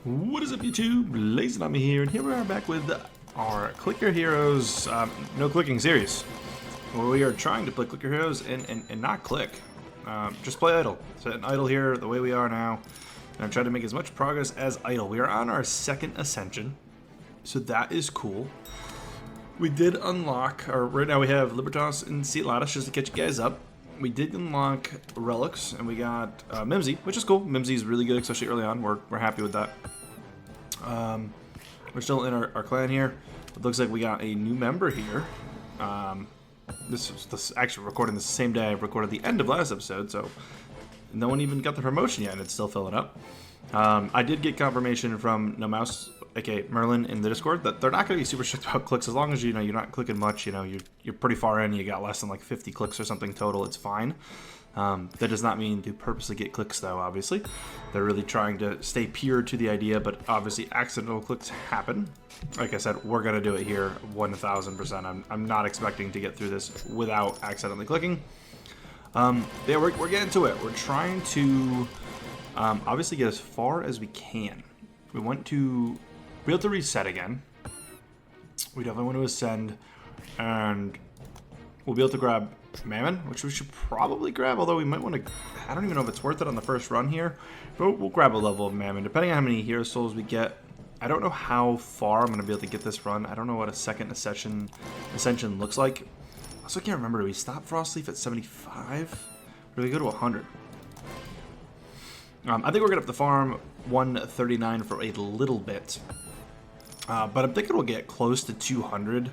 What is up, YouTube? LazeeLlama here, and here we are back with our Click Your Heroes no clicking series, where we are trying to play Click Your Heroes and not click. Just play idle. Set an idle here the way we are now, and I'm trying to make as much progress as idle. We are on our second ascension, so that is cool. We did unlock, or right now we have Libertas and LazeeLlama just to catch you guys up. We did unlock relics, and we got Mimsy, which is cool. Mimsy is really good, especially early on. We're happy with that. We're still in our clan here. It looks like we got a new member here. This is actually recording the same day I recorded the end of last episode, so no one even got the promotion yet, and it's still filling up. I did get confirmation from No Mouse, aka Merlin, in the Discord that they're not going to be super strict about clicks as long as you're not clicking much. You're pretty far in. You got less than like 50 clicks or something total. It's fine. That does not mean to purposely get clicks, though. Obviously, they're really trying to stay pure to the idea, but obviously accidental clicks happen. Like I said, we're gonna do it here 1000%. I'm not expecting to get through this without accidentally clicking. Yeah, we're getting to it. We're trying to obviously get as far as we can. We want to be able to reset again. We definitely want to ascend, and we'll be able to grab Mammon, which we should probably grab, although we might want to. I don't even know if it's worth it on the first run here, but we'll grab a level of Mammon depending on how many hero souls we get. I don't know how far I'm going to be able to get this run. I don't know what a second ascension looks like. I also can't remember. Do we stop Frostleaf at 75? Or do we go to 100? I think we're going to have to farm 139 for a little bit. But I'm thinking we'll get close to 200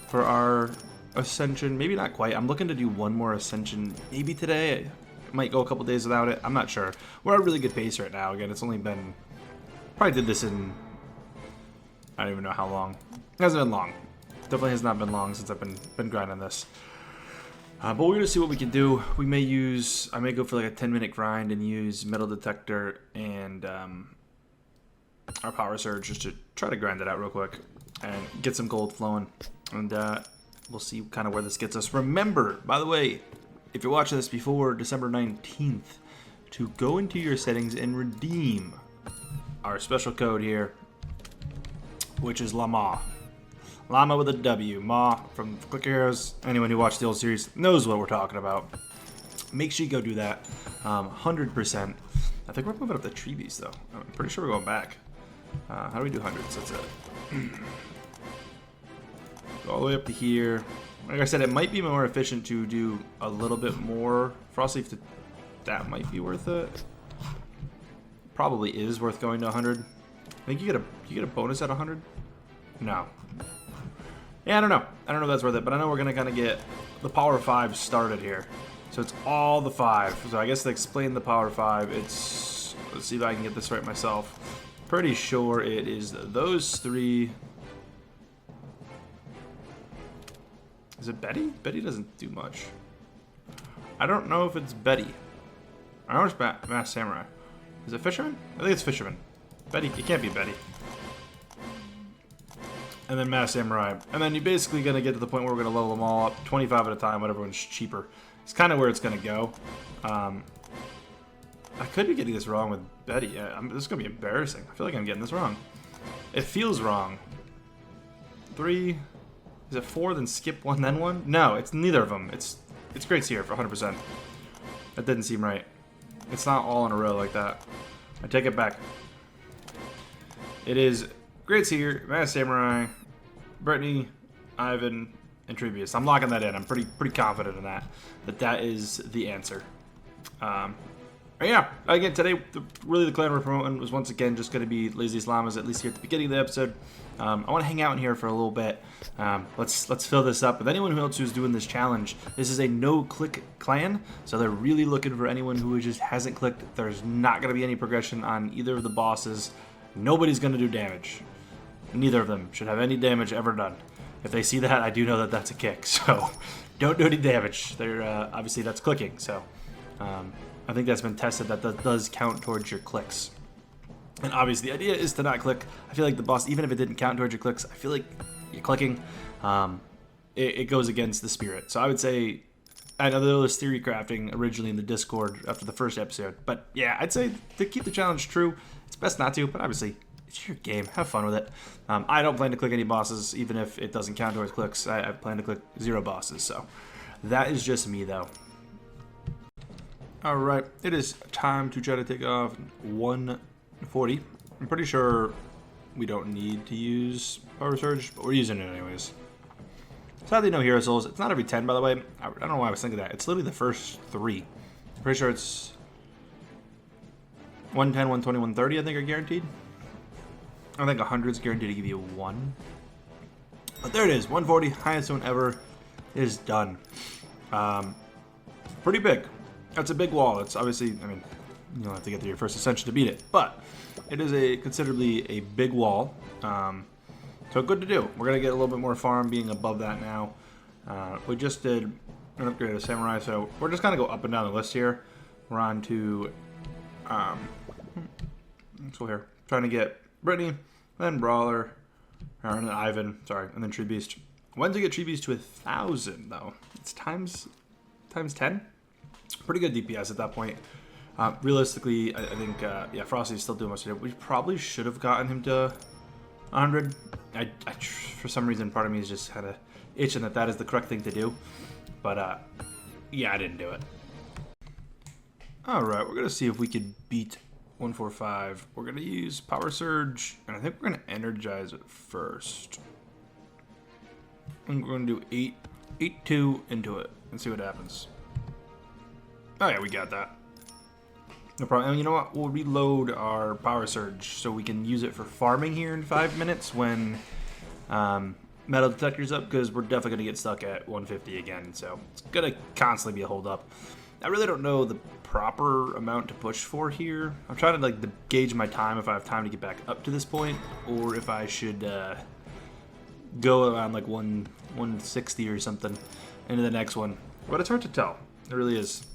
for our ascension. Maybe not quite. I'm looking to do one more ascension maybe today. It might go a couple days without it. I'm not sure. We're at a really good pace right now. Again, it's only been... Probably did this in... I don't even know how long. It hasn't been long. Definitely has not been long since I've been grinding this. But we're going to see what we can do. We may use... I may go for like a 10-minute grind and use Metal Detector and our Power Surge just to try to grind it out real quick and get some gold flowing. And we'll see kind of where this gets us. Remember, by the way, if you're watching this before December 19th, to go into your settings and redeem our special code here, which is LaMA. Llama with a W. Ma from Click Your Heroes. Anyone who watched the old series knows what we're talking about. Make sure you go do that. 100%. I think we're moving up the trees, though. I'm pretty sure we're going back. How do we do hundreds? That's it. Go all the way up to here. Like I said, it might be more efficient to do a little bit more Frostleaf. That might be worth it. Probably is worth going to 100. I think you get a bonus at 100. No. Yeah, I don't know. I don't know if that's worth it, but I know we're gonna kind of get the Power 5 started here. So it's all the 5. So I guess to explain the Power 5, it's... Let's see if I can get this right myself. Pretty sure it is those 3. Is it Betty? Betty doesn't do much. I don't know if it's Betty. I know it's Mass Samurai. Is it Fisherman? I think it's Fisherman. Betty, it can't be Betty. And then Mass Samurai. And then you're basically going to get to the point where we're going to level them all up 25 at a time, whatever one's cheaper. It's kind of where it's going to go. I could be getting this wrong with Betty. This is going to be embarrassing. I feel like I'm getting this wrong. It feels wrong. 3... Is it 4, then skip 1, then 1? No, it's neither of them. It's Great Seer for 100%. That didn't seem right. It's not all in a row like that. I take it back. It is Great Seer, Mass Samurai, Brittany, Ivan, and Treebeast. I'm locking that in. I'm pretty confident in that is the answer. Yeah, again, today, really the clan we're promoting was once again just going to be LazeeLlama's, at least here at the beginning of the episode. I want to hang out in here for a little bit. Let's fill this up. With anyone else who's doing this challenge, this is a no-click clan, so they're really looking for anyone who just hasn't clicked. There's not going to be any progression on either of the bosses. Nobody's going to do damage. Neither of them should have any damage ever done. If they see that, I do know that that's a kick, so don't do any damage. They're obviously, that's clicking, so... I think that's been tested that does count towards your clicks. And obviously the idea is to not click. I feel like the boss, even if it didn't count towards your clicks, I feel like you're clicking. It goes against the spirit. So I would say, I know there was theory crafting originally in the Discord after the first episode. But yeah, I'd say to keep the challenge true, it's best not to. But obviously, it's your game. Have fun with it. I don't plan to click any bosses, even if it doesn't count towards clicks. I plan to click 0 bosses, so that is just me, though. All right, it is time to try to take off 140. I'm pretty sure we don't need to use Power Surge, but we're using it anyways. Sadly, no Hero Souls. It's not every 10, by the way. I don't know why I was thinking that. It's literally the first 3. I'm pretty sure it's 110, 120, 130, I think are guaranteed. I think 100 is guaranteed to give you 1. But there it is, 140, highest one ever is done. Pretty big. That's a big wall. It's obviously, I mean, you don't have to get to your first ascension to beat it, but it is a considerably a big wall. So good to do. We're gonna get a little bit more farm being above that now. We just did an upgrade of Samurai, so we're just gonna go up and down the list here. We're on to let's go here. Trying to get Brittany, then Brawler, and then Ivan, sorry, and then Tree Beast. When to get Tree Beast to 1,000 though? It's times 10. Pretty good DPS at that point. Realistically, I think yeah, Frosty's still doing much to do. We probably should have gotten him to 100. I for some reason, part of me is just kind of itching that is the correct thing to do. But yeah, I didn't do it. All right, we're gonna see if we could beat 145. We're gonna use Power Surge, and I think we're gonna energize it first. And we're gonna do 8-2 into it and see what happens. Oh yeah, we got that. No problem. And you know what? We'll reload our Power Surge so we can use it for farming here in 5 minutes when metal detector's up, because we're definitely going to get stuck at 150 again. So it's going to constantly be a hold up. I really don't know the proper amount to push for here. I'm trying to gauge my time if I have time to get back up to this point, or if I should go around 160 or something into the next one. But it's hard to tell. It really is.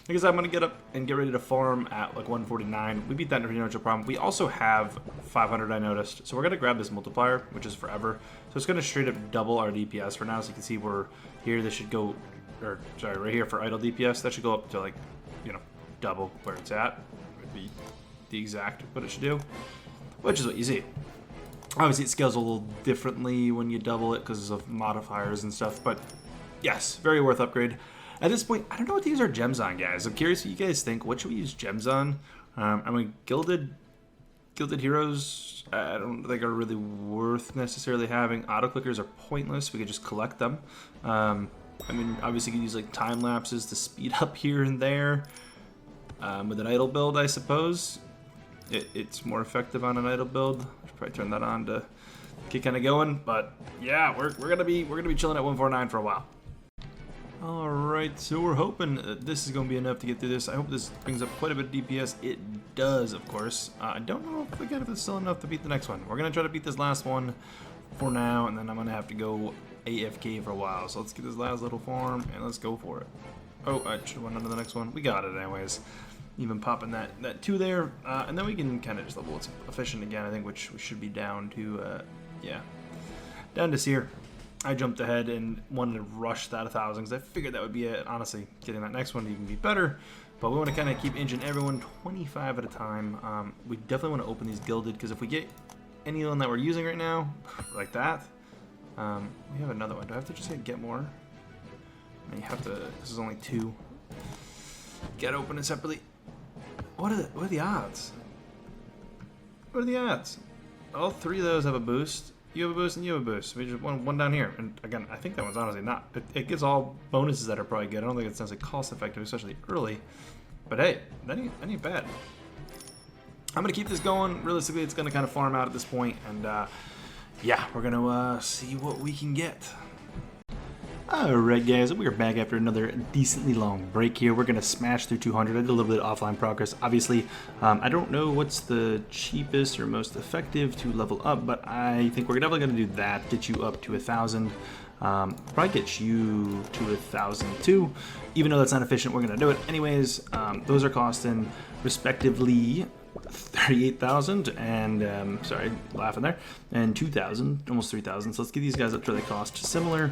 Because I'm going to get up and get ready to farm at 149. We beat that no problem. We also have 500, I noticed. So we're going to grab this multiplier, which is forever. So it's going to straight up double our DPS for now. So you can see we're here. This should go, or sorry, right here for idle DPS. That should go up to double where it's at. Would be the exact what it should do, which is what you see. Obviously it scales a little differently when you double it because of modifiers and stuff. But yes, very worth upgrade. At this point, I don't know what to use our gems on, guys. I'm curious what you guys think. What should we use gems on? I mean, gilded heroes, I don't think are really worth necessarily having. Auto clickers are pointless. We could just collect them. I mean, obviously you could use time lapses to speed up here and there. With an idle build, I suppose it's more effective on an idle build. I should probably turn that on to get kind of going. But yeah, we're gonna be chilling at 149 for a while. Alright, so we're hoping that this is going to be enough to get through this. I hope this brings up quite a bit of DPS. It does, of course. I don't know if it's still enough to beat the next one. We're going to try to beat this last one for now, and then I'm going to have to go AFK for a while. So let's get this last little farm, and let's go for it. Oh, I should have went on to the next one. We got it anyways. Even popping that 2 there. And then we can kind of just level what's efficient again, I think, which we should be down to, yeah, down to Seer. I jumped ahead and wanted to rush that 1,000 because I figured that would be it. Honestly, getting that next one to even be better. But we want to kind of keep inching everyone 25 at a time. We definitely want to open these gilded, because if we get any one that we're using right now, like that, we have another one. Do I have to just get more? I have to. This is only 2. Get open it separately. What are the odds? What are the odds? All 3 of those have a boost. You have a boost and you have a boost. We just one down here. And again, I think that one's honestly not. It gives all bonuses that are probably good. I don't think it's necessarily cost effective, especially early. But hey, that ain't bad. I'm going to keep this going. Realistically, it's going to kind of farm out at this point. And yeah, we're going to see what we can get. Alright guys, we are back after another decently long break here. We're going to smash through 200. I did a little bit of offline progress. Obviously, I don't know what's the cheapest or most effective to level up, but I think we're definitely going to do that. Get you up to 1,000. Probably get you to 1,000 too. Even though that's not efficient, we're going to do it anyways. Those are costing respectively 38,000 and sorry, laughing there, and 2,000, almost 3,000. So let's get these guys up to the cost similar.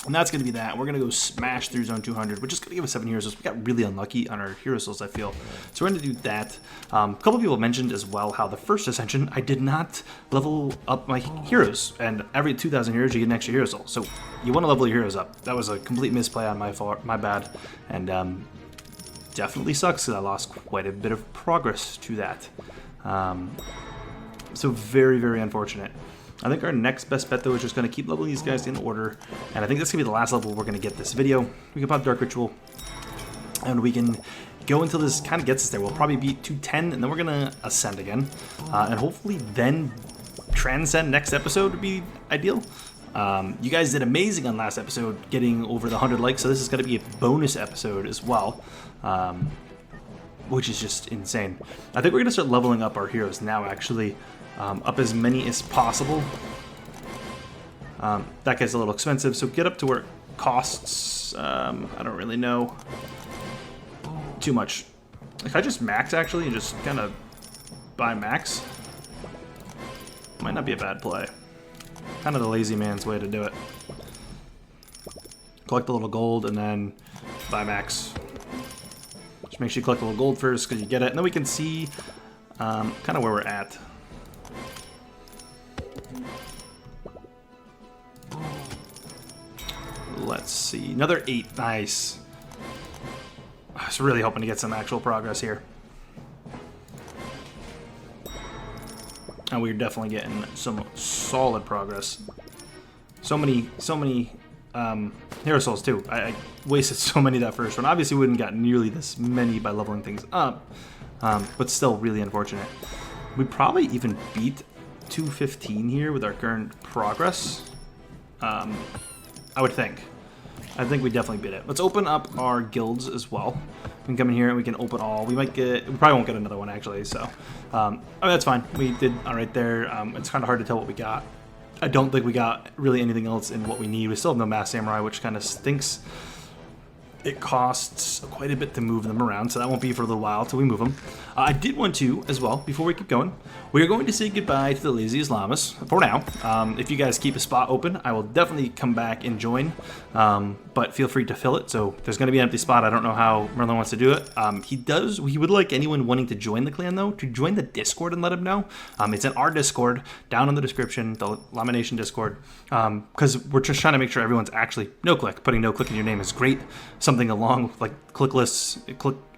And that's going to be that. We're going to go smash through zone 200, which is going to give us 7 heroes. We got really unlucky on our hero souls, I feel. So we're going to do that. A couple people mentioned as well how the first ascension, I did not level up my heroes. And every 2,000 heroes, you get an extra hero soul. So you want to level your heroes up. That was a complete misplay on my fault, my bad. And definitely sucks because I lost quite a bit of progress to that. So very, very unfortunate. I think our next best bet, though, is just going to keep leveling these guys in order. And I think that's going to be the last level we're going to get this video. We can pop Dark Ritual, and we can go until this kind of gets us there. We'll probably beat 210, and then we're going to ascend again. And hopefully then transcend next episode would be ideal. You guys did amazing on last episode, getting over the 100 likes, so this is going to be a bonus episode as well. Which is just insane. I think we're going to start leveling up our heroes now, actually. Up as many as possible. That gets a little expensive, so get up to where it costs, I don't really know, too much. If I just max, actually, and just kind of buy max, might not be a bad play. Kind of the lazy man's way to do it. Collect a little gold, and then buy max. Just make sure you collect a little gold first, because you get it, and then we can see kind of where we're at. Let's see. Another 8. Nice. I was really hoping to get some actual progress here. And we're definitely getting some solid progress. So many hero souls too. I wasted so many that first one. Obviously we wouldn't got nearly this many by leveling things up. But still really unfortunate. We probably even beat 215 here with our current progress. I would think. I think we definitely beat it. Let's open up our guilds as well. We can come in here and we can open all. We probably won't get another one actually, so. I mean, that's fine. We did all right there. It's kind of hard to tell what we got. I don't think we got really anything else in what we need. We still have no Mass Samurai, which kind of stinks. It costs quite a bit to move them around, so that won't be for a little while till we move them. I did want to, as well, before we keep going, we are going to say goodbye to the LazeeLlamas for now. If you guys keep a spot open, I will definitely come back and join, but feel free to fill it. So there's going to be an empty spot. I don't know how Merlin wants to do it. He would like anyone wanting to join the clan, though, to join the Discord and let him know. It's in our Discord, down in the description, the Llama Nation Discord, because we're just trying to make sure everyone's actually no-click. Putting no-click in your name is great. Something along with like click lists,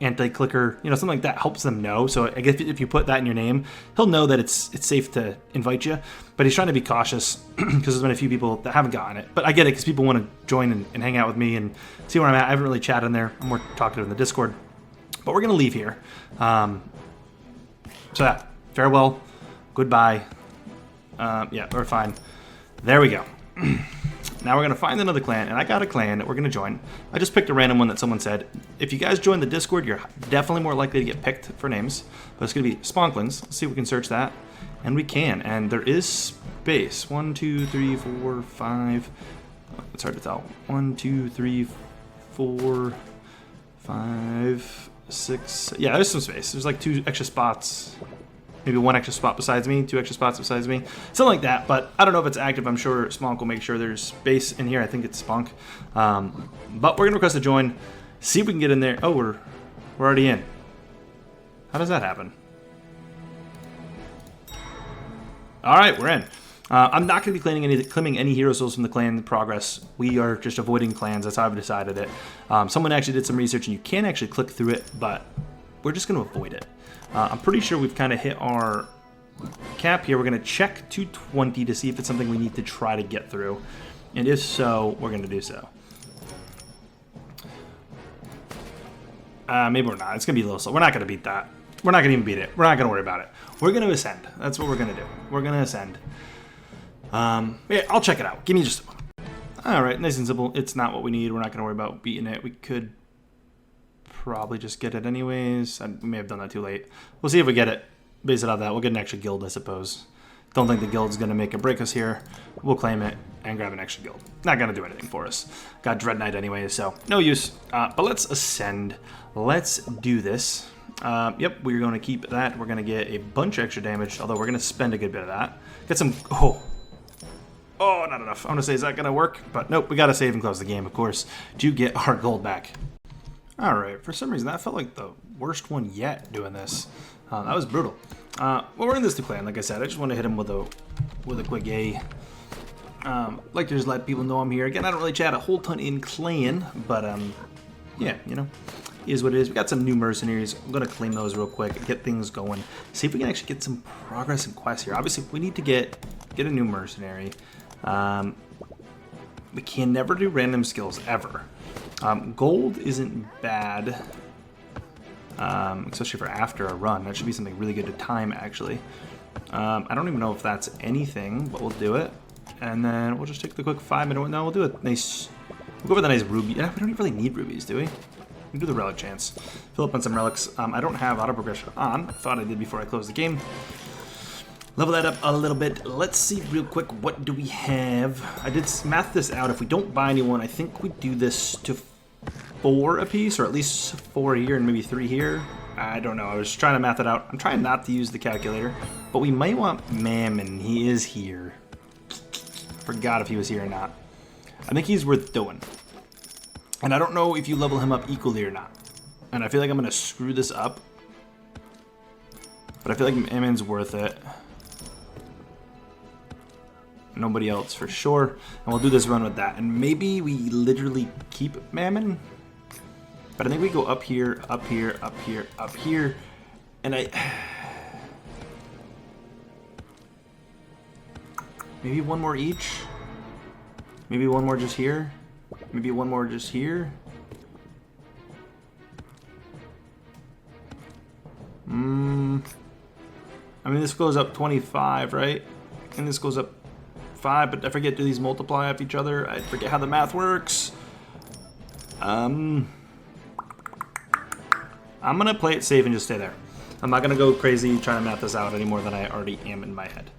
anti-clicker, something like that helps them know. So I guess if you put that in your name, he'll know that it's safe to invite you. But he's trying to be cautious because there's been a few people that haven't gotten it. But I get it because people want to join and hang out with me and see where I'm at. I haven't really chatted in there. I'm more talkative in the Discord. But we're gonna leave here. So yeah, farewell, goodbye. Yeah, we're fine. There we go. Now we're going to find another clan, and I got a clan that we're going to join. I just picked a random one that someone said. If you guys join the Discord, you're definitely more likely to get picked for names. But it's going to be Sponklings. Let's see if we can search that. And we can. And there is space. 1, 2, 3, 4, 5. It's hard to tell. 1, 2, 3, 4, 5, 6. Yeah, there's some space. There's like 2 extra spots. Maybe 1 extra spot besides me, 2 extra spots besides me, something like that. But I don't know if it's active. I'm sure Sponk will make sure there's space in here. I think it's Spunk. But we're gonna request a join. See if we can get in there. Oh, we're already in. How does that happen? All right, we're in. I'm not gonna be claiming any hero souls from the clan in progress. We are just avoiding clans. That's how I've decided it. Someone actually did some research, and you can actually click through it, but we're just gonna avoid it. I'm pretty sure we've kind of hit our cap here. We're going to check 220 to see if it's something we need to try to get through. And if so, we're going to do so. Maybe we're not. It's going to be a little slow. We're not going to beat that. We're not going to even beat it. We're not going to worry about it. We're going to ascend. That's what we're going to do. We're going to ascend. Yeah, I'll check it out. Give me just a moment. All right, nice and simple. It's not what we need. We're not going to worry about beating it. We could probably just get it anyways. I may have done that too late. We'll see if we get it. Base it off that. We'll get an extra guild, I suppose. Don't think the guild's going to make or break us here. We'll claim it and grab an extra guild. Not going to do anything for us. Got Dread Knight anyways, so no use. But let's ascend. Let's do this. Yep, we're going to keep that. We're going to get a bunch of extra damage, although we're going to spend a good bit of that. Get some... Oh, not enough. I'm going to say, is that going to work? But nope, we got to save and close the game, of course, to get our gold back. All right, for some reason, that felt like the worst one yet doing this. That was brutal. Well, we're in this new clan, like I said. I just want to hit him with a quick A. Like to just let people know I'm here. Again, I don't really chat a whole ton in clan, but yeah, you know, is what it is. We got some new mercenaries. I'm going to claim those real quick, get things going. See if we can actually get some progress and quests here. Obviously, we need to get a new mercenary. We can never do random skills ever. Gold isn't bad, especially for after a run. That should be something really good to time, actually. I don't even know if that's anything, but we'll do it. And then we'll just take the quick 5-minute one. No, we'll do it nice. We'll go with a nice ruby. Yeah, we don't really need rubies, do we? We can do the relic chance. Fill up on some relics. I don't have auto progression on. I thought I did before I closed the game. Level that up a little bit. Let's see real quick, what do we have? I did math this out. If we don't buy anyone, I think we do this to 4 apiece, or at least 4 here and maybe 3 here. I don't know. I was trying to math it out. I'm trying not to use the calculator, but we might want Mammon. He is here. Forgot if he was here or not. I think he's worth doing. And I don't know if you level him up equally or not. And I feel like I'm going to screw this up. But I feel like Mammon's worth it. Nobody else for sure. And we'll do this run with that. And maybe we literally keep Mammon. But I think we go up here, up here, up here, up here. And maybe one more each. Maybe one more just here. Maybe one more just here. I mean, this goes up 25, right? And this goes up 5, but I forget, do these multiply off each other? I forget how the math works. I'm gonna play it safe and just stay there. I'm not gonna go crazy trying to math this out any more than I already am in my head.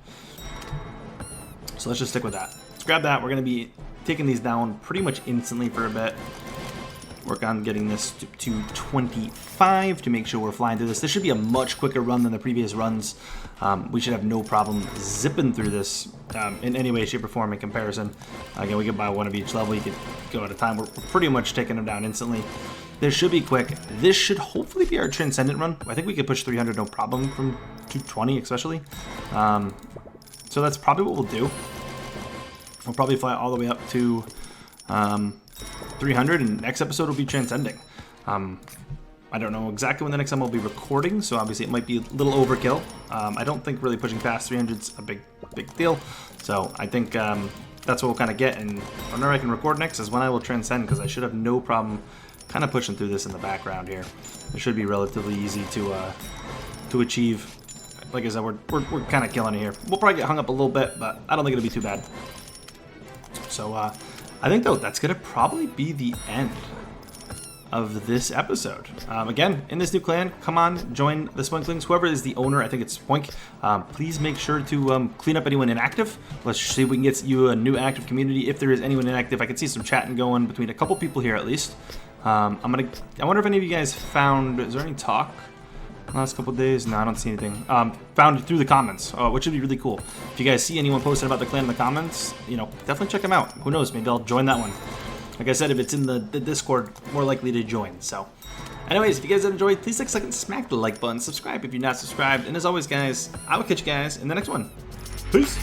So let's just stick with that. Let's grab that. We're gonna be taking these down pretty much instantly for a bit. Work on getting this to 25 to make sure we're flying through this. This should be a much quicker run than the previous runs. We should have no problem zipping through this in any way, shape, or form in comparison. Again, we could buy one of each level. You could go at a time. We're pretty much taking them down instantly. This should be quick. This should hopefully be our Transcendent run. I think we could push 300 no problem from 220 especially. So that's probably what we'll do. We'll probably fly all the way up to 300, and next episode will be Transcending. I don't know exactly when the next time we'll be recording, so obviously it might be a little overkill. I don't think really pushing past 300 is a big deal. So I think that's what we'll kind of get, and whenever I can record next is when I will Transcend, because I should have no problem kind of pushing through this in the background here. It should be relatively easy to achieve. Like I said, we're kind of killing it here. We'll probably get hung up a little bit, but I don't think it'll be too bad. So I think, though, that's going to probably be the end of this episode. Again, in this new clan, come on, join the Splinklings. Whoever is the owner, I think it's Spoink, please make sure to clean up anyone inactive. Let's see if we can get you a new active community. If there is anyone inactive, I can see some chatting going between a couple people here at least. I wonder if any of you guys found, is there any talk last couple days? No, I don't see anything. Found through the comments, which would be really cool. If you guys see anyone posting about the clan in the comments, you know, definitely check them out. Who knows, maybe I'll join that one. Like I said, if it's in the Discord, more likely to join. So anyways, if you guys enjoyed, please take a second, smack the like button, subscribe if you're not subscribed, and as always, guys, I will catch you guys in the next one. Peace.